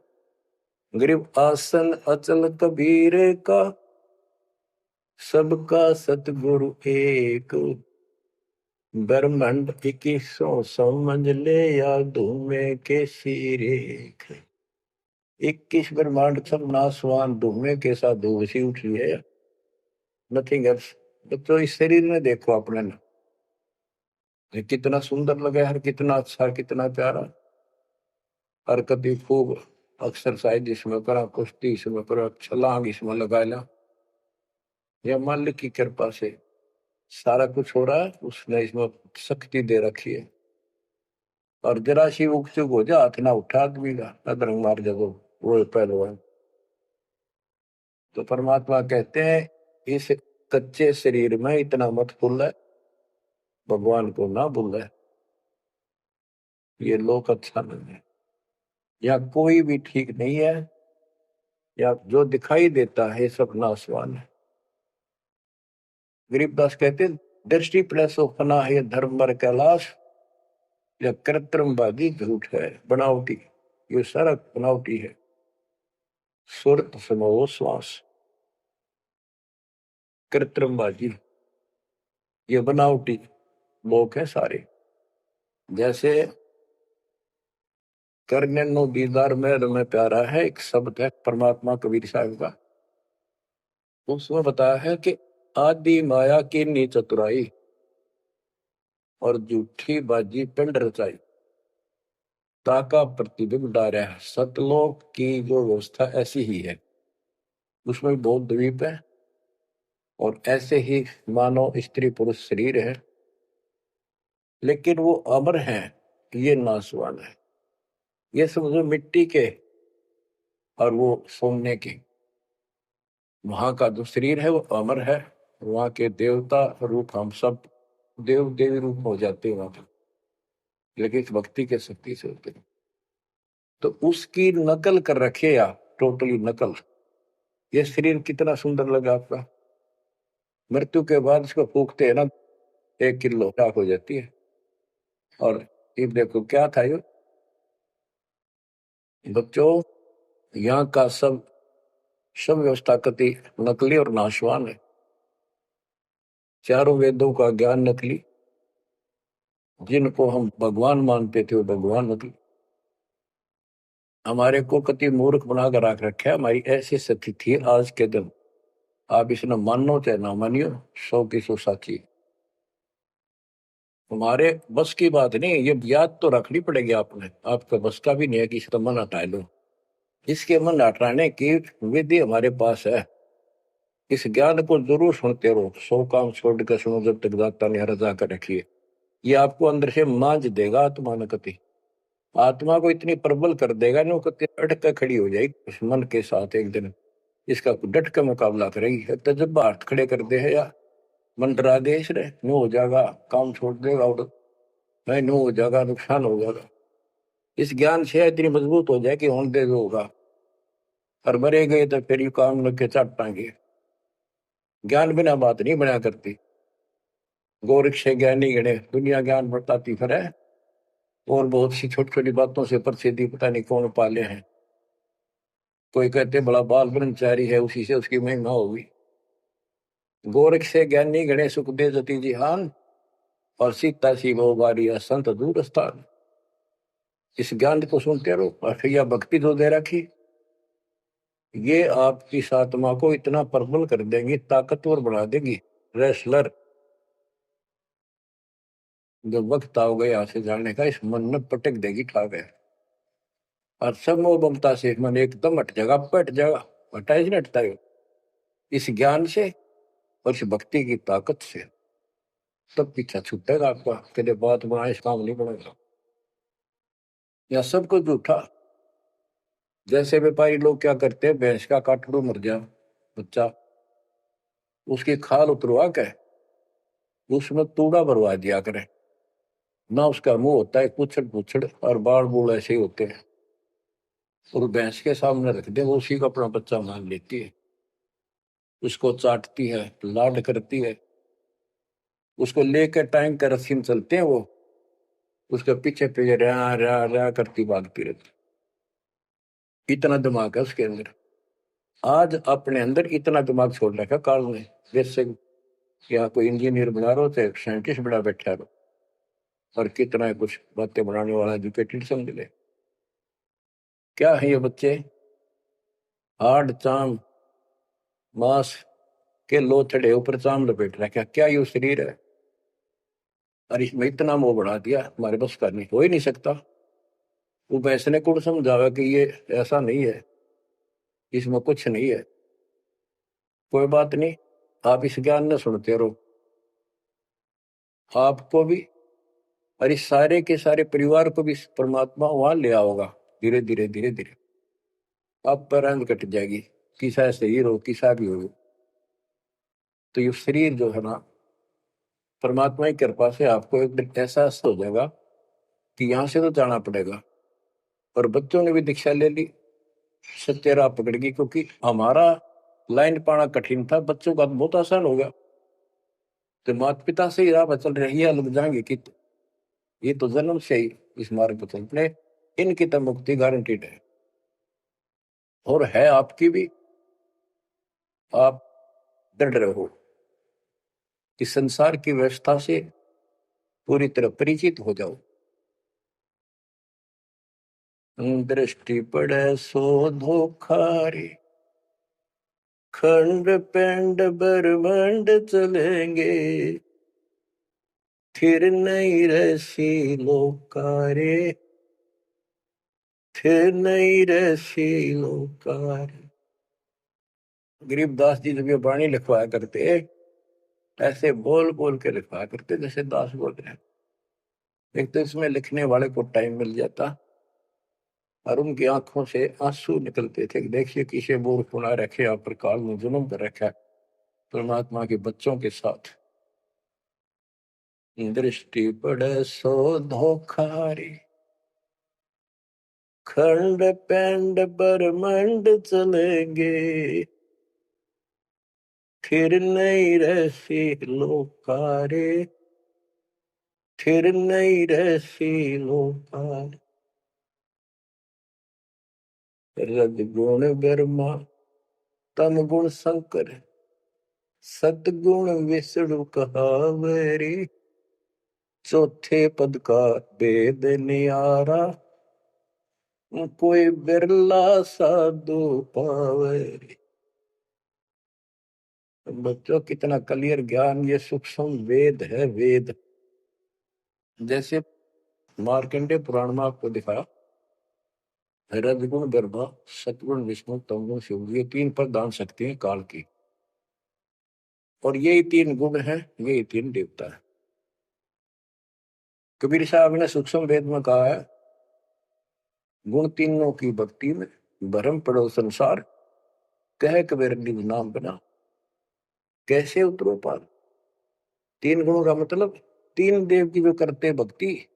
गरीब आसन अचल कबीर का, सबका सतगुरु एक, ब्रह्मांड 2100 समझ ले या धूमे के सिरेख। 21 ब्रह्मांड सब नासवान धूमे के साथ धूसी उठ रही है, नथिंग एल्स। तो इस शरीर में देखो अपने ना, ये कितना सुंदर लगा है, कितना अच्छा, कितना प्यारा। हरकत खूब, एक्सरसाइज इसमें करा, कुश्ती इसमें करा, छलांग इसमें लगा ला। यह मालिक की कृपा से सारा कुछ हो रहा है, उसने इसमें शक्ति दे रखी है। और जरा सी उग चुक हो जा, हाथ ना उठा आदमी का, अदरंग मार जब वो पहलवान। तो परमात्मा कहते हैं इस कच्चे शरीर में इतना मत भूल, भगवान को ना भूल। ये लोक अच्छा नहीं है, या कोई भी ठीक नहीं है, या जो दिखाई देता है सब नासवान है। गरीबदास कहते हैं दृष्टि प्लस फना है धर्म मर कैलाश, या कृत्रिमवादी झूठ है बनावटी, ये सारा बनावटी है। सुरत समो श्वास, कृत्रिमवादी, ये बनावटी लोग हैं सारे। जैसे करने नो दीदार में प्यारा है एक शब्द है परमात्मा कबीर साहब का, उसमें बताया है कि आदि माया की नी चतुराई और झूठी बाजी पिंड रचाई, ताका प्रतिबिंब डारा है। सतलोक की जो व्यवस्था ऐसी ही है, उसमें बहुत द्वीप है और ऐसे ही मानव स्त्री पुरुष शरीर है, लेकिन वो अमर है, ये नासवान है। ये समझो मिट्टी के और वो सोने के। वहां का जो शरीर है वो अमर है, वहां के देवता रूप हम सब देव देवी रूप हो जाते हैं वहां पर, लेकिन इस भक्ति के शक्ति से होते हैं। तो उसकी नकल कर रखे आप, टोटली नकल। ये शरीर कितना सुंदर लगा आपका, मृत्यु के बाद इसको फूकते हैं ना, 1 किलो राख हो जाती है। और ये देखो क्या था ये बच्चों, यहाँ का सब सब व्यवस्था कति नकली और नाशवान है। चारों वेदों का ज्ञान नकली, जिनको हम भगवान मानते थे वो भगवान नकली। हमारे को कति मूर्ख बनाकर रख रखा है। हमारी ऐसी स्थिति थी आज के दिन, आप इसने मानो चाहे ना मानियो, 100 की 100 साची। हमारे बस की बात नहीं, ये याद तो रखनी पड़ेगी आपने, आपका बस का भी नहीं है कि इसका मन हटा लो। इसके मन हटाने की विधि हमारे पास है। इस ज्ञान को जरूर सुनते रहो, 100 काम छोड़ कर सुनो जब तक दाता ने रजा कर रखिए। ये आपको अंदर से मांझ देगा आत्मा न कति, आत्मा को इतनी प्रबल कर देगा ना, कति अटक खड़ी हो जाएगी उस मन के साथ। एक दिन इसका डट का मुकाबला करेगी, तो जब हाथ खड़े कर दे है या मन डरा दे इसने, नो हो जाएगा, काम छोड़ देगा और नहीं नो हो जाएगा, नुकसान हो जाएगा। इस ज्ञान से इतनी मजबूत हो जाए कि होने दे जो होगा, और मरे गए तो फिर ये काम लग के चट पाएंगे। ज्ञान बिना बात नहीं बना करती। गोरख से ज्ञानी गणे दुनिया ज्ञान बताती फिर है, और बहुत सी छोटी छोटी बातों से प्रसिद्धि पता नहीं कौन पाले हैं। कोई कहते बड़ा बाल ब्रह्मचारी है, उसी से उसकी महिमा होगी। गोरख से ज्ञानी गणे सुख दे जति जिहान, और सीता सी वो बारिया संत दूर स्थान। इस ज्ञान को सुनते रहो, और फिर यह भक्ति तो दे रखी, ये आपकी आत्मा को इतना प्रबल कर देंगी, ताकतवर बना देगी, रेसलर। जब वक्त आओ गया यहाँ से जाने का, इस मन में पटक देगी ठा गया, और सब मोह ममता से मन एकदम हट जाएगा, पट जाएगा। हटा ही नहीं हटता है इस ज्ञान से और इस भक्ति की ताकत से। तब पीछा छूटेगा आपका, कदे बात बनाए इस काम नहीं बनेगा। या सब कुछ झूठा, जैसे व्यापारी लोग क्या करते हैं, भैंस का काटड़ू मर गया बच्चा, उसकी खाल उतरवा के उसमें तूड़ा भरवा दिया करे। ना उसका मुंह होता है, पुछड़ पुछड़ और बाल बूल ऐसे ही होते हैं, और भैंस के सामने रख दे, वो उसी को अपना बच्चा मान लेती है, उसको चाटती है, लाड करती है, उसको लेकर टाइम का रस्सी में चलते हैं वो, उसके पीछे पीछे रहा रहा रहा करती भागती रहती। इतना दिमाग है उसके अंदर। आज अपने अंदर इतना दिमाग छोड़ रखा काल ने, जैसे या कोई इंजीनियर बना रहा हो चाहे साइंटिस्ट बना बैठा रहो, और कितना है कुछ बातें बनाने वाला एजुकेटेड समझ ले। क्या है ये बच्चे, हाड चाम मांस के लोथड़े ऊपर चाम लपेट रखा, क्या ये शरीर है? और इसमें इतना मोह बढ़ा दिया, हमारे बस का नहीं, हो ही नहीं सकता। वो वैसे ने कौन समझावा कि ये ऐसा नहीं है, इसमें कुछ नहीं है, कोई बात नहीं, आप इस ज्ञान न सुनते रहो, आपको भी और इस सारे के सारे परिवार को भी परमात्मा वहां ले आओगा। धीरे धीरे धीरे धीरे आप पर रंग कट जाएगी, किसा सही रहो किसा भी हो। तो ये शरीर जो है ना, परमात्मा की कृपा से आपको एक दिन एहसास हो जाएगा कि यहाँ से तो जाना पड़ेगा। और बच्चों ने भी दीक्षा ले ली, सत्य राह पकड़ गई, क्योंकि हमारा लाइन पाना कठिन था, बच्चों का तो बहुत आसान हो गया। तो माता पिता से ही राह पर चल रही है, लग जाएंगे कि ये तो जन्म से ही इस मार्ग पर चलते, इनकी तो मुक्ति गारंटीड है, और है आपकी भी। आप दृढ़ रहो कि संसार की व्यवस्था से पूरी तरह परिचित हो जाओ। दृष्टि पड़े सो धोखा रे, खंड पेंड ब्रह्मांड चलेंगे, फिर नहीं रसी लोकारे, फिर नहीं रसी लोकारे। गरीबदास जी जब ये वाणी लिखवाया करते, ऐसे बोल बोल के लिखवाया करते जैसे दास बोल रहे हैं। एक तो इसमें लिखने वाले को टाइम मिल जाता, और उनकी आंखों से आंसू निकलते थे। देखिए किसे मूर्ख बना रखे, यहाँ पर काल में जुल्म कर रखा है परमात्मा के बच्चों के साथ। दृष्टि पड़े सो धोखा रे, खंड पेंड ब्रह्मांड चलेंगे, फिर नहीं रहसी लोकारे, फिर नहीं रहसी लोकारे। रजगुण ब्रह्मा तम गुण शंकर, सतगुण विष्णु कहावरी, चौथे पद का वेद नियारा, कोई बिरला साधु पावे। बच्चों कितना क्लियर ज्ञान, ये सूक्ष्म वेद है, वेद। जैसे मार्कंडे पुराण में आपको दिखाया, रजगुण ब्रह्मा, सतगुण विष्णु, तमगुण शिव, ये तीन प्रधान शक्ति हैं काल की, और यही तीन गुण हैं, यही तीन देवता है। कबीर साहब ने सूक्ष्म वेद में कहा है, गुण तीनों की भक्ति में भरम पड़ो संसार, कह कबीर निज नाम बना, कैसे उतरो पार। तीन गुणों का मतलब, तीन देव की जो करते भक्ति,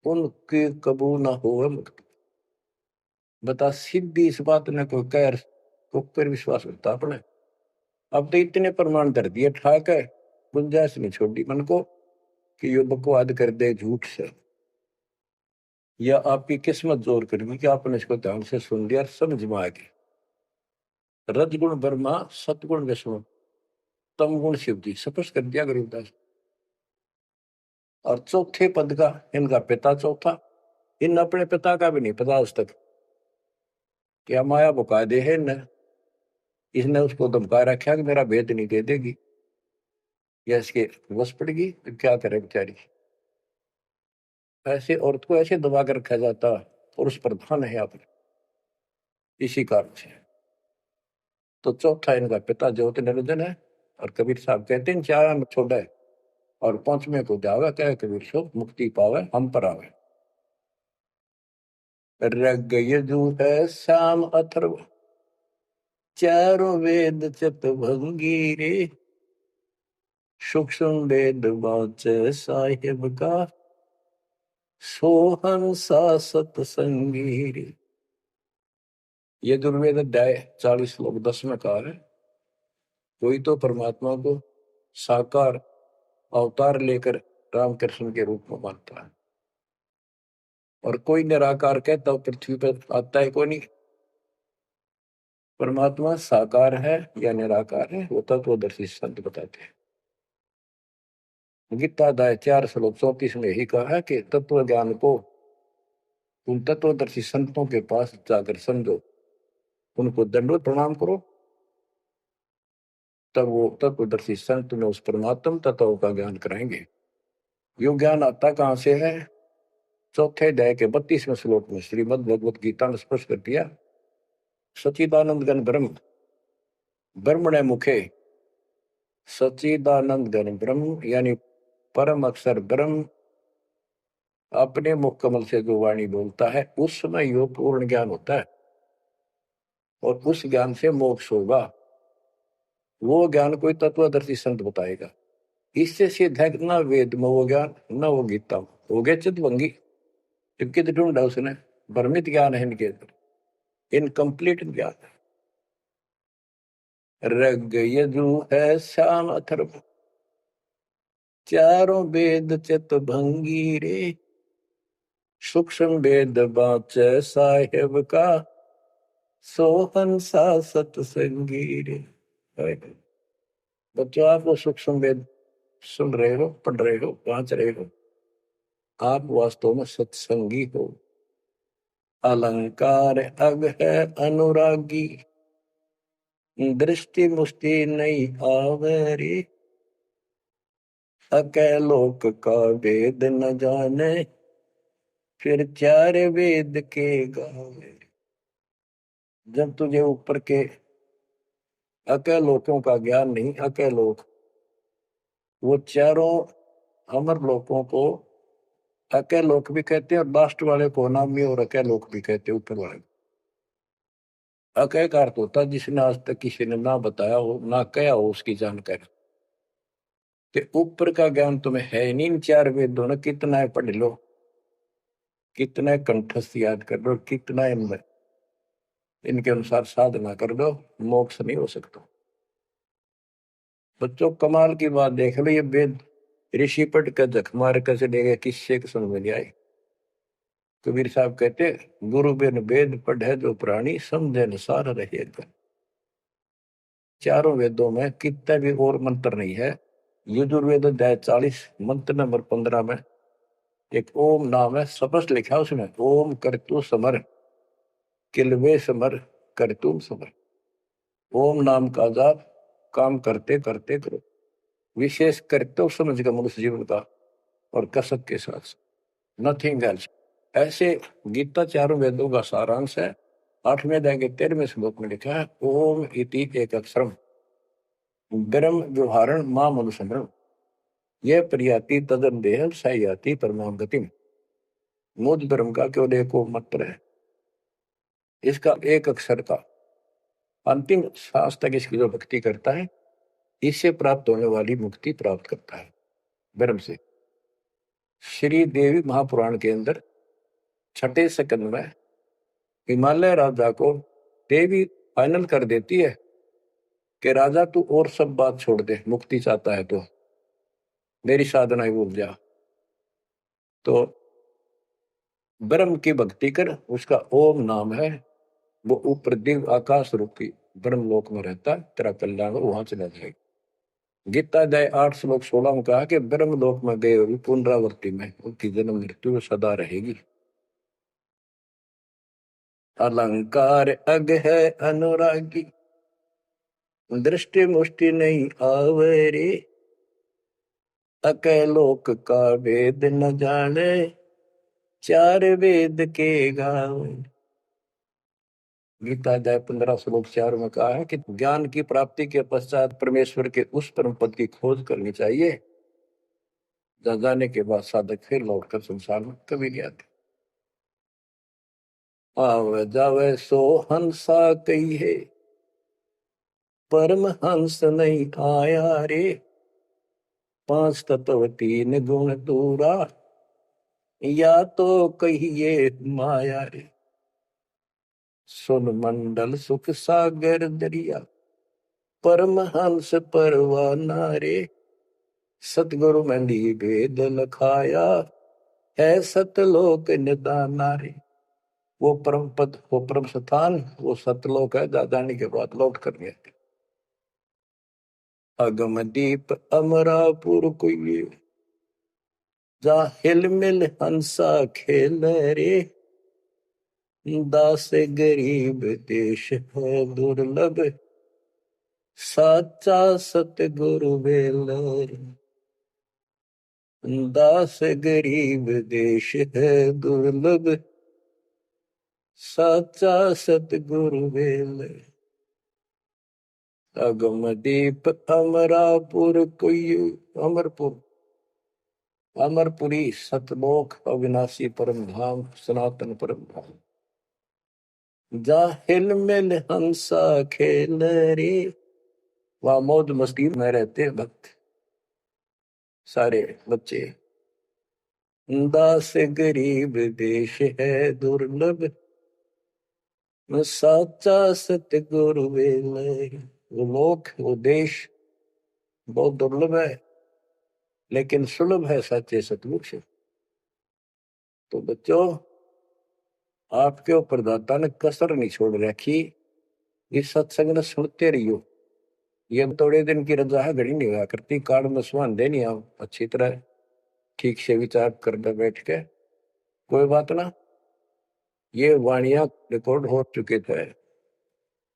उनके कबू ना हो मुक्ति। बता सीधी इस बात ने कोई कह को पर विश्वास होता अपने। अब तो इतने प्रमाण धर दिए ठाक है, गुंजाइश नहीं छोड़ी मन को कि ये बकवाद कर दे झूठ से, या आपकी किस्मत जोर करनी कि आपने इसको ध्यान से सुन लिया, समझ में आ गई। रजगुण ब्रह्मा, सतगुण विष्णु, तम गुण शिव जी, स्पष्ट कर दिया गरीबदास। और चौथे पद का इनका पिता चौथा, इन अपने पिता का भी नहीं पता आज तक, क्या माया बुका दे है न, इसने उसको धमका रखा कि मेरा भेद नहीं दे देगी, या इसके बस पड़ेगी तो क्या करे बेचारी। ऐसे औरत को ऐसे दबा कर रखा जाता, और उस पर धन है आप, इसी कारण से। तो चौथा इनका पिता ज्योति निरंजन है, और कबीर साहब कहते हैं चार में छोड़ा है, और पांचवें को जावे, कहे कबीर सो मुक्ति पावे हम पर आवे। ऋग यजु है साम अथर्व, चारों वेद चतुर्भंगी रे, सूक्ष्म वेद वाचे साहिब का, सोहन सा सतसंगी रे। यजुर्वेद अध्याय 40 श्लोक 10 में कहा है, कोई तो परमात्मा को साकार अवतार लेकर रामकृष्ण के रूप में मानता है, और कोई निराकार कहता हो पृथ्वी पर आता है कोई नहीं। परमात्मा साकार है या निराकार है वो तत्वदर्शी संत बताते हैं। गीता अध्याय 4 श्लोक 34 में ही कहा है कि तत्व ज्ञान को उन तत्वदर्शी संतों के पास जाकर समझो, उनको दंडवत प्रणाम करो, तब वो तत्वदर्शी संत में उस परमात्म तत्व का ज्ञान कराएंगे। यो ज्ञान आता कहां से है? चौथे अध्याय के 32वें श्लोक में श्रीमद् भगवत गीता ने स्पष्ट कर दिया, सच्चिदानंद गण ब्रह्म ब्रह्मणे मुखे, सच्चिदानंद गण ब्रह्म यानी परम अक्षर ब्रह्म अपने मुख कमल से जो वाणी बोलता है उस समय यो पूर्ण ज्ञान होता है, और उस ज्ञान से मोक्ष होगा। वो ज्ञान कोई तत्वदर्शी संत बताएगा। इससे सिद्ध है ना वेद में वो ज्ञान न वो गीता में, हो गए चितवंगी। जबकि ढूंढा उसने, भ्रमित ज्ञान है इनके अंदर, इनकम्प्लीट ज्ञान है। ऋग यजु है श्याम अथर्व, चारों वेद चितभंगी रे, सूक्ष्म वेद बाचे साहेब का, सोहन सा सतसंगी रे। बच्चों, आप वो सूक्ष्म वेद सुन रहे हो, पढ़ रहे हो, वांच रहे हो, आप वास्तव में सत्संगी हो। अलंकार अग है अनुरागी, दृष्टि मुष्टि नहीं आवरी, अकैलोक का वेद न जाने, फिर चार वेद के गावे। जब तुझे ऊपर के अकैलोकों का ज्ञान नहीं, अकैलोक वो चारों अमर लोकों को अकैलोक भी कहते हैं, और लास्ट वाले को नामी और अकैलोक भी कहते हैं, ऊपर वाले। अकय का अर्थ होता जिसने आज तक किसी ने ना बताया हो ना कहा हो उसकी जानकारी। तो ऊपर का ज्ञान तुम्हें है नहीं, इन चार वेदों ने कितना है पढ़ लो, कितना कंठस्थ याद कर लो, कितना इनके अनुसार साधना कर दो, मोक्ष नहीं हो सकता। बच्चों, कमाल की बात देख लो, ये वेद ऋषि पट का जख मार कर चलेगा, किससे समझ में नहीं आई। कबीर साहब कहते, गुरु बिन वेद पढ़े जो प्राणी, समझे न सार रहे। चारों वेदों में कितना भी और मंत्र नहीं है। यजुर्वेद अध्याय 40 मंत्र नंबर 15 में एक ओम नाम है, स्पष्ट लिखा उसमें, ओम करतु समर किलवे समर करतुम समर। ओम नाम का जाप काम करते करते करो, विशेष कर्तव्य समझ का मनुष्य जीवन का, और कसक के साथ, नथिंग एल्स। ऐसे गीता चारों वेदों का सारांश है। 8वें अध्याय के 13वें श्लोक में लिखा है, ओम इति एक अक्षरम ब्रह्म व्यवहारण मां मनुसंग्रम, यह प्रियाति तदन देह सयाति परमाम गतिम। मुझ ब्रह्म का केवल एक मंत्र है, इसका एक अक्षर का अंतिम सांस तक इसकी जो भक्ति करता है, इससे प्राप्त होने वाली मुक्ति प्राप्त करता है ब्रह्म से। श्री देवी महापुराण के अंदर 6ठे सकंद में हिमालय राजा को देवी फाइनल कर देती है कि राजा तू और सब बात छोड़ दे, मुक्ति चाहता है तो मेरी साधना ही भूल जा, तो ब्रह्म की भक्ति कर, उसका ओम नाम है, वो ऊपर दिव्य आकाश रूपी ब्रह्म लोक में रहता है, तेरा कल्याण वहां चला जाएगा। गीता अध्याय 8 श्लोक 16 में कहा कि ब्रह्म लोक में गए हुए पुनरावृत्ति में उनकी जन्म मृत्यु सदा रहेगी। अलंकार अग है अनुरागी, दृष्टि मुष्टि नहीं आवरे, अकैलोक का वेद न जाने, चार वेद के गावे। गीता अध्याय 15 श्लोक 4 में कहा है कि ज्ञान की प्राप्ति के पश्चात परमेश्वर के उस परम पद की खोज करनी चाहिए, जहाँ जाने के बाद साधक फिर लौटकर संसार में कभी नहीं आते। आवे जावे सो हंसा कही है, परम हंस नहीं आया रे। पांच तत्व तीन गुण दूरा, या तो कहिए माया रे। सुन मंडल सुख सागर दरिया, परम हंस परवाना रे। सतगुरु मंदी भेद लखाया, है सतलोक निदाना रे। वो परम पद, वो परम स्थान, वो सतलोक है। दादानी के बाद लौट कर गए। अगम दीप अमरापुर कोई, जा हिल मिल हंसा खेल रे। दास गरीब देश है दुर्लभ, साचा सतगुरु बेल रे। दास गरीब देश है दुर्लभ, साचा सतगुरु बेल। अगम दीप अमरापुर कोई, अमरपुर, अमरपुरी सतलोक अविनाशी परम धाम, सनातन परम धाम। जा हिल मिल हंसा खेल रे। वहां मौज मस्ती में रहते भक्त, सारे बच्चे। दास गरीब देश है दुर्लभ, साचा सतगुरु बेल। वो लोक, वो देश बहुत दुर्लभ है, लेकिन सुलभ है सच्चे सतगुरु से। तो बच्चों, आपके ऊपर दाता ने कसर नहीं छोड़ रखी। इस सत्संग ने सुनते रहियो। ये थोड़े दिन की रजा है, घड़ी नहीं हुआ करती। कार्ड में सुहान देनी आप अच्छी तरह ठीक से विचार करने बैठ के। कोई बात ना, ये वाणियां रिकॉर्ड हो चुके थे,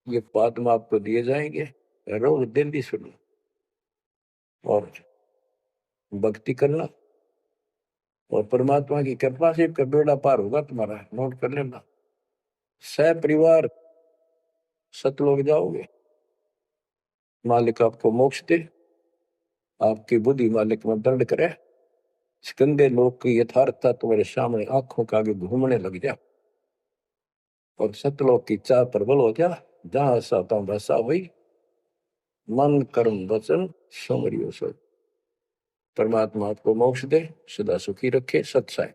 ये बाद में आपको दिए जाएंगे। रोज दिल्ली सुनो और भक्ति करना, और परमात्मा की कृपा से का बेड़ा पार होगा तुम्हारा। नोट कर लेना, सह परिवार सतलोक जाओगे। मालिक आपको मोक्ष दे, आपकी बुद्धि मालिक में दंड करे। इस गंदे लोक की यथार्थता तुम्हारे सामने आंखों के आगे घूमने लग जा, और सतलोक की चाह प्रबल हो जा। जहां साता भसा हुई, मन कर्म वचन समरियो सो। परमात्मा आपको मोक्ष दे, सदा सुखी रखे। सत्संग